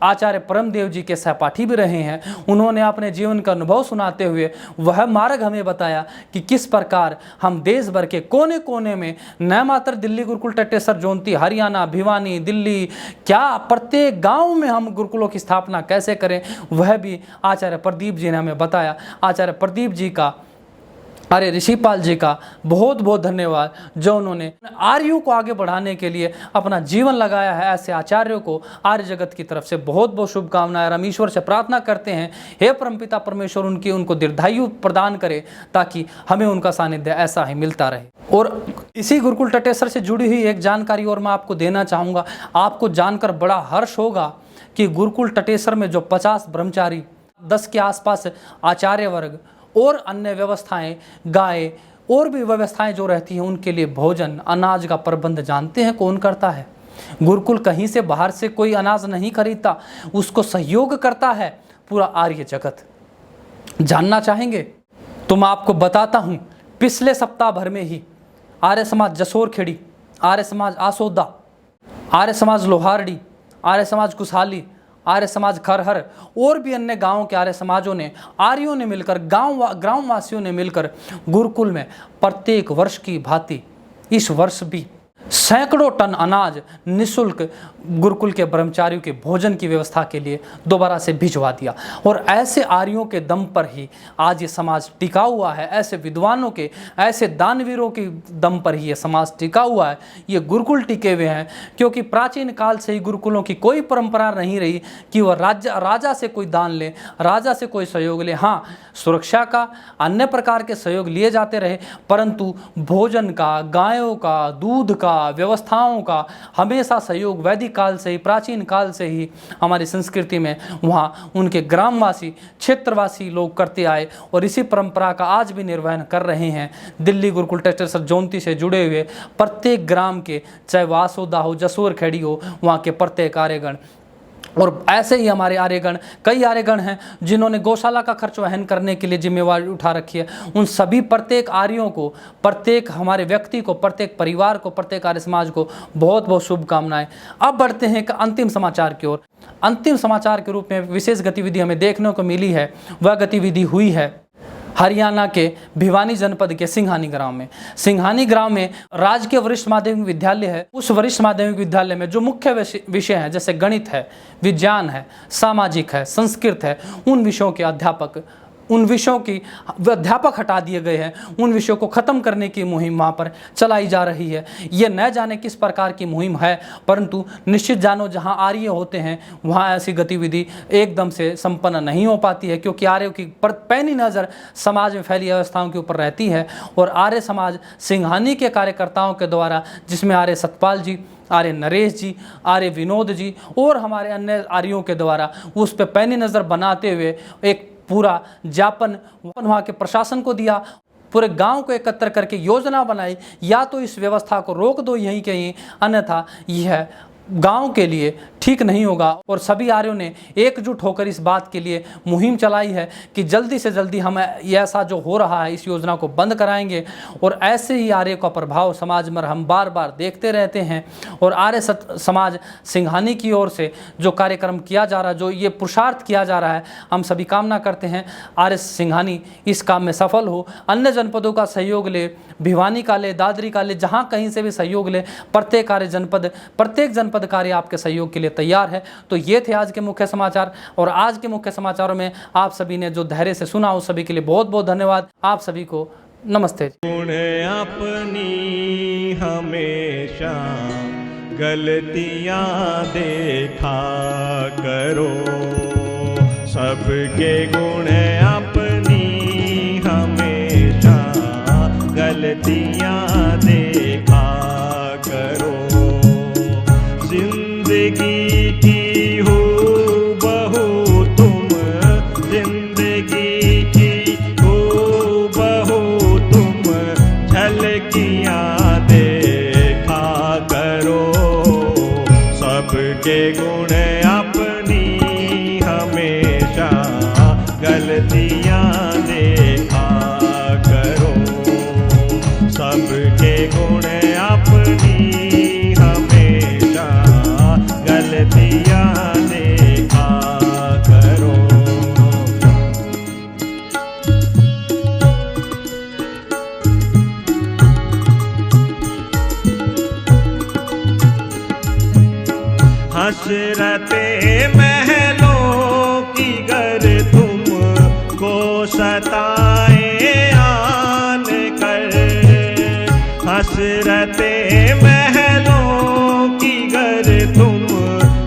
आचार्य परमदेव जी के सहपाठी भी रहे हैं। उन्होंने अपने जीवन का अनुभव सुनाते हुए वह मार्ग हमें बताया कि किस प्रकार हम देश भर के कोने कोने में, न मात्र दिल्ली गुरुकुल टटेसर जोंती, हरियाणा, भिवानी, दिल्ली, क्या प्रत्येक गाँव में हम गुरुकुलों की स्थापना कैसे करें, वह भी आचार्य प्रदीप जी ने हमें बताया। आचार्य प्रदीप जी का, आर्य ऋषिपाल जी का बहुत बहुत धन्यवाद, जो उन्होंने आर्यों को आगे बढ़ाने के लिए अपना जीवन लगाया है। ऐसे आचार्यों को आर्य जगत की तरफ से बहुत बहुत शुभकामनाएं। हम ईश्वर से प्रार्थना करते हैं, हे परमपिता परमेश्वर उनको दीर्घायु प्रदान करे, ताकि हमें उनका सानिध्य ऐसा ही मिलता रहे। और इसी गुरुकुल टटेसर से जुड़ी हुई एक जानकारी और मैं आपको देना चाहूँगा। आपको जानकर बड़ा हर्ष होगा कि गुरुकुल टटेसर में जो 50 ब्रह्मचारी, 10 के आसपास आचार्य वर्ग और अन्य व्यवस्थाएं, गाय और भी व्यवस्थाएं जो रहती हैं, उनके लिए भोजन, अनाज का प्रबंध जानते हैं कौन करता है? गुरुकुल कहीं से बाहर से कोई अनाज नहीं खरीदता, उसको सहयोग करता है पूरा आर्य जगत। जानना चाहेंगे तो मैं आपको बताता हूं। पिछले सप्ताह भर में ही आर्य समाज जसोर खेड़ी, आर्य समाज आसोदा, आर्य समाज लोहारडी, आर्य समाज कुशाली, आर्य समाज खरहर और भी अन्य गांवों के आर्य समाजों ने, आर्यों ने मिलकर, ग्रामवासियों ने मिलकर गुरुकुल में प्रत्येक वर्ष की भांति इस वर्ष भी सैकड़ों टन अनाज निःशुल्क गुरुकुल के ब्रह्मचारियों के भोजन की व्यवस्था के लिए दोबारा से भिजवा दिया। और ऐसे आर्यों के दम पर ही आज ये समाज टिका हुआ है। ऐसे विद्वानों के, ऐसे दानवीरों के दम पर ही ये समाज टिका हुआ है, ये गुरुकुल टिके हुए हैं। क्योंकि प्राचीन काल से ही गुरुकुलों की कोई परंपरा नहीं रही कि वह राजा से कोई दान ले, राजा से कोई सहयोग ले। हाँ, सुरक्षा का, अन्य प्रकार के सहयोग लिए जाते रहे, परंतु भोजन का, गायों का, दूध का, व्यवस्थाओं का हमेशा सहयोग वैदिक काल से ही, प्राचीन काल से ही हमारी संस्कृति में वहाँ उनके ग्रामवासी, क्षेत्रवासी लोग करते आए और इसी परंपरा का आज भी निर्वहन कर रहे हैं। दिल्ली गुरुकुल टटेसर जोंती से जुड़े हुए प्रत्येक ग्राम के, चाहे वासोदा हो, जसोर खेड़ी हो, वहाँ के प्रत्येक आर्यगण। और ऐसे ही हमारे आर्यगण, कई आर्यगण हैं जिन्होंने गौशाला का खर्च वहन करने के लिए जिम्मेवारी उठा रखी है। उन सभी प्रत्येक आर्यों को, प्रत्येक हमारे व्यक्ति को, प्रत्येक परिवार को, प्रत्येक आर्य समाज को बहुत बहुत शुभकामनाएं। अब बढ़ते हैं एक अंतिम समाचार की ओर। अंतिम समाचार के रूप में विशेष गतिविधि हमें देखने को मिली है। वह गतिविधि हुई है हरियाणा के भिवानी जनपद के सिंघानी ग्राम में राजकीय वरिष्ठ माध्यमिक विद्यालय है। उस वरिष्ठ माध्यमिक विद्यालय में जो मुख्य विषय हैं जैसे गणित है, विज्ञान है, सामाजिक है, संस्कृत है, उन विषयों के अध्यापक हटा दिए गए हैं। उन विषयों को ख़त्म करने की मुहिम वहाँ पर चलाई जा रही है। ये न जाने किस प्रकार की मुहिम है, परंतु निश्चित जानो जहाँ आर्य होते हैं वहाँ ऐसी गतिविधि एकदम से संपन्न नहीं हो पाती है, क्योंकि आर्यों की पैनी नज़र समाज में फैली अवस्थाओं के ऊपर रहती है। और आर्य समाज सिंघानी के कार्यकर्ताओं के द्वारा, जिसमें आर्य सतपाल जी, आर्य नरेश जी, आर्य विनोद जी और हमारे अन्य आर्यों के द्वारा उस पर पैनी नज़र बनाते हुए एक पूरा ज्ञापन वहाँ के प्रशासन को दिया, पूरे गांव को एकत्र करके योजना बनाई, या तो इस व्यवस्था को रोक दो यहीं कहीं, अन्यथा यह गांव के लिए ठीक नहीं होगा। और सभी आर्यों ने एकजुट होकर इस बात के लिए मुहिम चलाई है कि जल्दी से जल्दी हम ऐसा जो हो रहा है इस योजना को बंद कराएंगे। और ऐसे ही आर्य का प्रभाव समाज में हम बार बार देखते रहते हैं। और आर्य समाज सिंघानी की ओर से जो कार्यक्रम किया जा रहा है, जो ये पुरुषार्थ किया जा रहा है, हम सभी कामना करते हैं आर्य सिंघानी इस काम में सफल हो। अन्य जनपदों का सहयोग ले, भिवानी का ले, दादरी का ले, जहाँ कहीं से भी सहयोग ले, प्रत्येक जनपद कार्य आपके सहयोग के लिए तैयार है। तो ये थे आज के मुख्य समाचार। और आज के मुख्य समाचारों में आप सभी ने जो धैर्य से सुना, उस सभी के लिए बहुत बहुत धन्यवाद। आप सभी को नमस्ते। गुण अपनी हमेशा गलतियां देखा करो, सबके गुण अपनी हमेशा गलतियां देखा करो। जिंदगी की हो बहू तुम, जिंदगी की हो बहू तुम, झलकियां देखा करो, सबके गुण अपनी हमेशा गलतियां देखा करो, सबके गुण अपनी हमेशा गलतियां देखा करो। हसरते महलों की गर तुम को सताए आन कर, हसरते महलों की गर तुम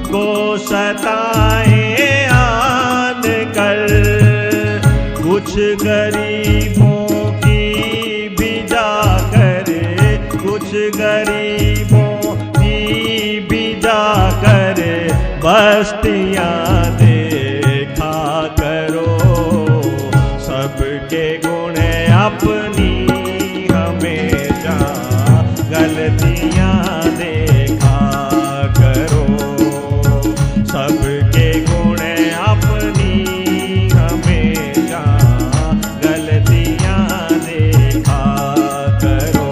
को सताए आन कर, कुछ गरीबों की भी जाकर, कुछ गरीबों की भी जाकर बस्तियां देखा करो, सबके गुण अपनी हमेशा गलतियां देखा करो, सबके गुण अपनी हमेशा गलतियां देखा करो।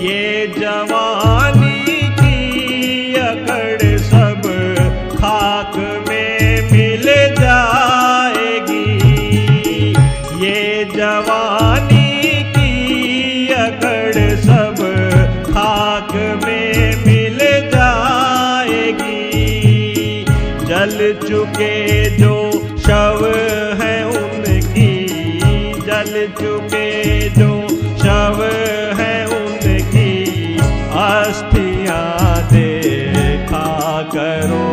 ये जवानी की अकड़ सब खाक में मिल जाएगी, ये जवानी की अकड़ सब खाक में मिल जाएगी, जल चुके जो शव हैं उनकी, जल चुके जो शव हैं अस्थियां देखा करो,